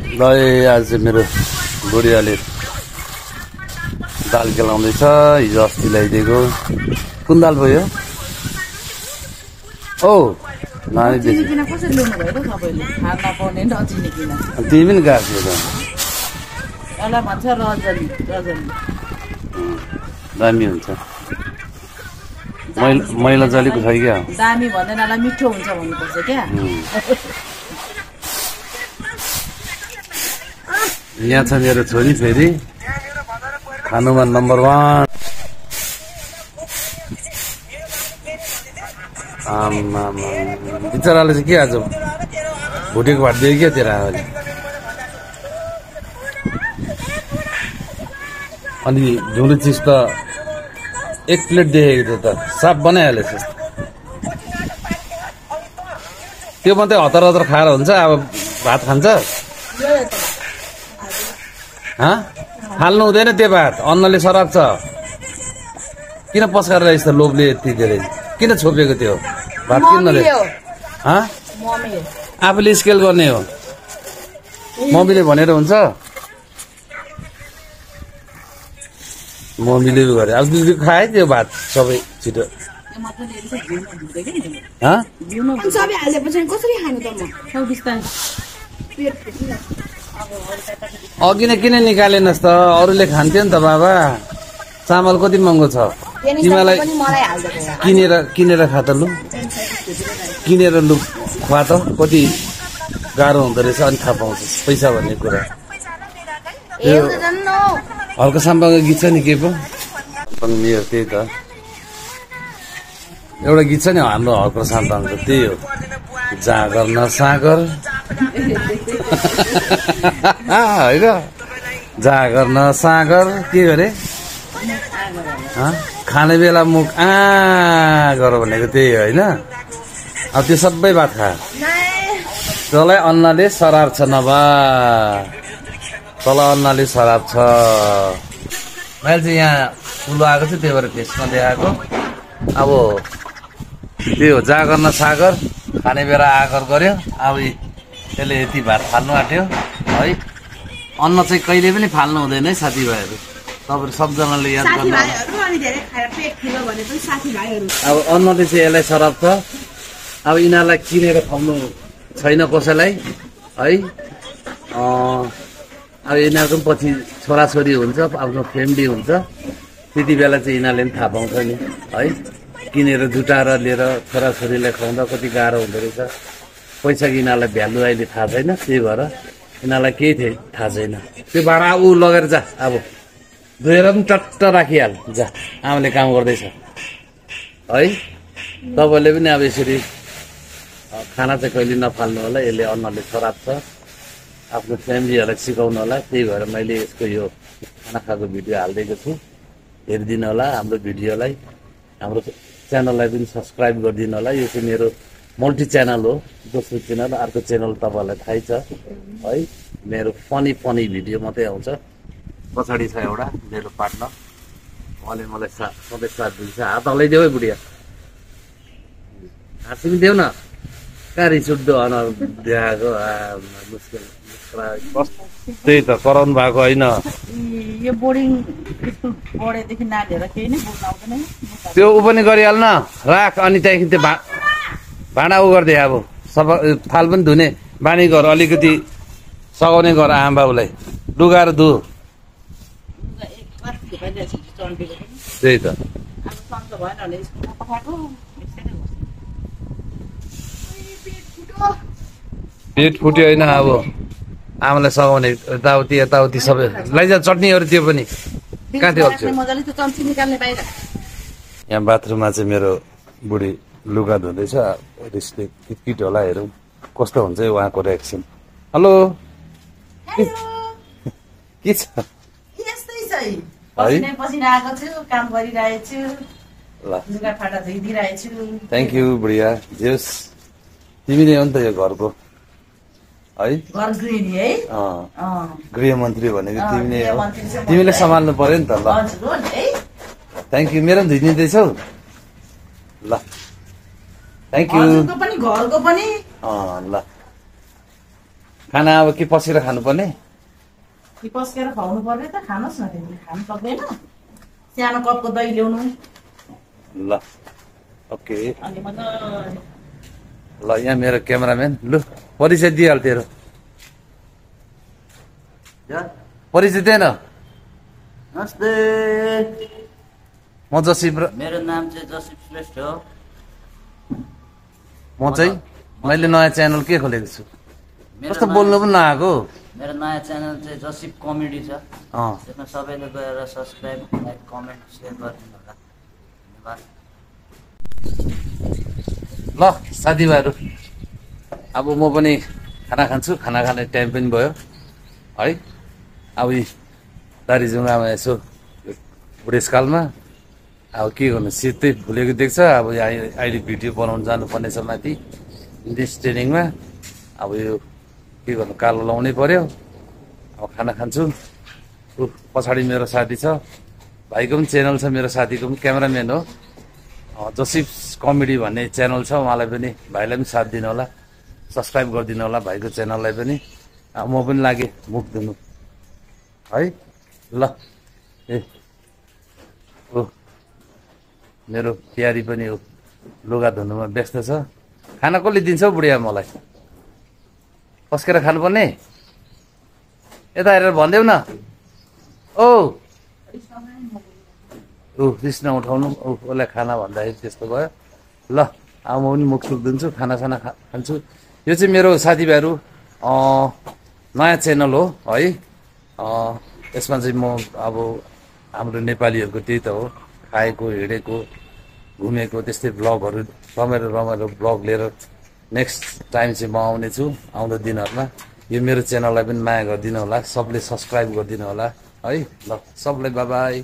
ल आज चाहिँ मेरो बुढियाले दाल केलाउँदैछ। हिजो अस्ति ल्याइदिएको कुन दाल भयो? ओ नानी तिमी पनि गएको दामी हुन्छ। मैला जलेको छ क्या दामी भन्दैनलाई मिठो हुन्छ भन्नुपर्छ क्या। यहाँ छ मेरो छोरी फेरि खानुमा नम्बर 1। बिचराले चाहिँ के आज भुटेको भात दियो क्या तेरा आमाले। अनि झुलो चिज त 1 प्लेट देखेको थियो त साफ बनाइहालेछ। त्यो मात्रै हतार हतार खाएर हुन्छ। अब भात खान्छ फाल्नु हुँदैन त्यो भात। अन्नले सराप छ। किन पस्काएर रहेछ त लोभले यति धेरै? किन छोपेको त्यो भात? किन आफूले स्केल गर्ने हो। मम्मीले भनेर हुन्छ। मम्मीले गरे अब खाए त्यो भात सबै छिटो। अघि नै किन निकालेनस् त? अरूले खान्थ्यो नि त बाबा। चामल कति महँगो छ? तिमीलाई किनेर खा त लु। किनेर लु खुवा त। कति गाह्रो हुँदो रहेछ। अनि थाहा पाउँछ पैसा भन्ने कुरा। हल्का साम्बाको गीत छ नि के पो मेरो त्यही त एउटा गीत छ नि हाम्रो हल्का साम्बाको त्यही हो। जागर न सागर होइन जागर न सागर के गरे खाने बेला मुख गर भनेको त्यही होइन। अब त्यो सबै भात खा। तँलाई अन्नले सराप छ नभा। तल अन्नले सराप छ। मैले चाहिँ यहाँ ठुलो आएको छु त्यही भएर त्यसमा देखाएको। अब त्यो जागर न सागर खाने बेला आगर गर्यो। अब त्यसले यति भात फाल्नु आँट्यो है। अन्न चाहिँ कहिले पनि फाल्नु हुँदैन है साथीभाइहरू। तपाईँहरू सबजनाले याद गर्नु। अब अन्नले चाहिँ यसलाई सराप छ। अब यिनीहरूलाई किनेर खुवाउनु छैन कसैलाई है। अब यिनीहरूको पनि पछि छोराछोरी हुन्छ आफ्नो फ्यामिली हुन्छ। त्यति बेला चाहिँ यिनीहरूले पनि थाहा पाउँछ नि है। किनेर जुटाएर लिएर छोराछोरीलाई खुवाउँदा कति गाह्रो हुँदो रहेछ। पैसाको यिनीहरूलाई भ्यालु अहिले थाहा छैन। त्यही भएर यिनीहरूलाई केही थाहा छैन। त्यो भाँडा ऊ लगेर जा। अब धोएर पनि टट्ट राखिहाल जा। आमाले काम गर्दैछ है। तपाईँले पनि अब यसरी खाना चाहिँ कहिले नफाल्नु होला। यसले अन्नले खराब छ। आफ्नो फ्यामिलीहरूलाई सिकाउनु होला। त्यही भएर मैले यसको यो खाना खाएको भिडियो हालिदिएको छु। हेरिदिनु होला हाम्रो भिडियोलाई। हाम्रो च्यानललाई पनि सब्सक्राइब गरिदिनु होला। यो चाहिँ मेरो मल्टी च्यानल हो। दोस्रो च्यानल अर्को च्यानल तपाईँहरूलाई थाहै छ है। मेरो फनी भिडियो मात्रै आउँछ। पछाडि छ एउटा मेरो पार्टनर। उहाँले मलाई सधैँ साथ दिन्छ। हात हल्लाइदेऊ है बुढिया। हाँसी पनि देऊ न। कहाँ रिस उठ्दो अनुहार देखाएको मुस्किल। त्यही त कराउनु भएको होइन। यो बोर्डिङ स्कुल पढेदेखि नानीहरूलाई केही नै बोल्न आउँदैन। त्यो ऊ पनि गरिहाल्न राख। अनि त्यहाँदेखि त्यो भाँडा ऊ गर्दै अब सफा थाल पनि धुने बानी गर। अलिकति सघाउने गर आमा बाबुलाई। लुगाहरू धु। त्यही त पेट फुट्यो होइन। अब आमालाई सघाउने यताउति सबै लैजा। चटनीहरू त्यो पनि कहाँ थियो? यहाँ बाथरुममा चाहिँ मेरो बुढी लुगा धुँदैछ। रिसले किट होला। हेरौँ कस्तो हुन्छ उहाँको रिएक्सन। हेलो के छ? थ्याङ्क यू बुढिया। जेस तिमी नै हो नि त यो घरको है। गृहमन्त्री भनेको तिमी नै हो। तिमीले सम्हाल्नु पर्यो नि त। ल थ्याङ्क यू। मेरो पनि धुइदिँदैछौ ल। Thank you. ल खाना अब के पसेर खानुपर्ने? कि पस्केर खुवाउनु पर्ने त खानुहोस् न तिमीले खानु सक्दैन सानो कपको दही ल्याउनु ल ओके अनि मजाले ल यहाँ मेरो क्यामेराम्यान लु परिचय दिइहाल तेरो परिचय दिएन नमस्ते म जसिब मेरो नाम चाहिँ जसिप श्रेष्ठ हो म चाहिँ मैले नयाँ च्यानल के खोलेको छु मेरो कस्तो बोल्नु पनि नआएको मेरो नयाँ च्यानल चाहिँ जसिप कमेडी छ अँ त्यसमा सबैले गएर सब्सक्राइब लाइक कमेन्ट सेयर गरिदिनु होला धन्यवाद ल साथीभाइहरू अब म पनि खाना खान्छु खाना खाने टाइम पनि भयो है अब यी दारीजुङ्गामा यसो बुढेसकालमा अब के गर्नु सिधै भुलेको देख्छ अब अहिले भिडियो बनाउनु जानुपर्नेछ माथि इङ्ग्लिस ट्रेनिङमा अब यो के गर्नु कालो लाउनै पर्यो अब खाना खान्छु पछाडि मेरो साथी छ भाइको पनि च्यानल छ मेरो साथीको पनि क्यामेराम्यान हो जसिप कमेडी भन्ने च्यानल छ उहाँलाई पनि भाइलाई पनि साथ दिनु होला सब्सक्राइब गरिदिनु होला भाइको च्यानललाई पनि म पनि लागेँ मुख धुनु है ल ए ओ मेरो प्यारी पनि हो लुगा धुनुमा व्यस्त छ खाना कसले दिन्छ हौ बुढिया मलाई पस्केर खानुपर्ने यता हेरेर भनिदेऊ न ओ रिस नउठाउनु उसलाई खाना भन्दाखेरि त्यस्तो भयो ल अब म पनि मुख सुख दिन्छु खानासाना खान्छु यो चाहिँ मेरो साथीभाइहरू नयाँ च्यानल हो है यसमा चाहिँ म अब हाम्रो नेपालीहरूको त्यही त हो खाएको हिँडेको घुमेको त्यस्तै ब्लगहरू रमाइलो रमाइलो ब्लग लिएर नेक्स्ट टाइम चाहिँ म आउनेछु आउँदो दिनहरूमा यो मेरो च्यानललाई पनि माया गरिदिनु होला सबले सब्सक्राइब गरिदिनु होला है ल सबलाई बाई बाई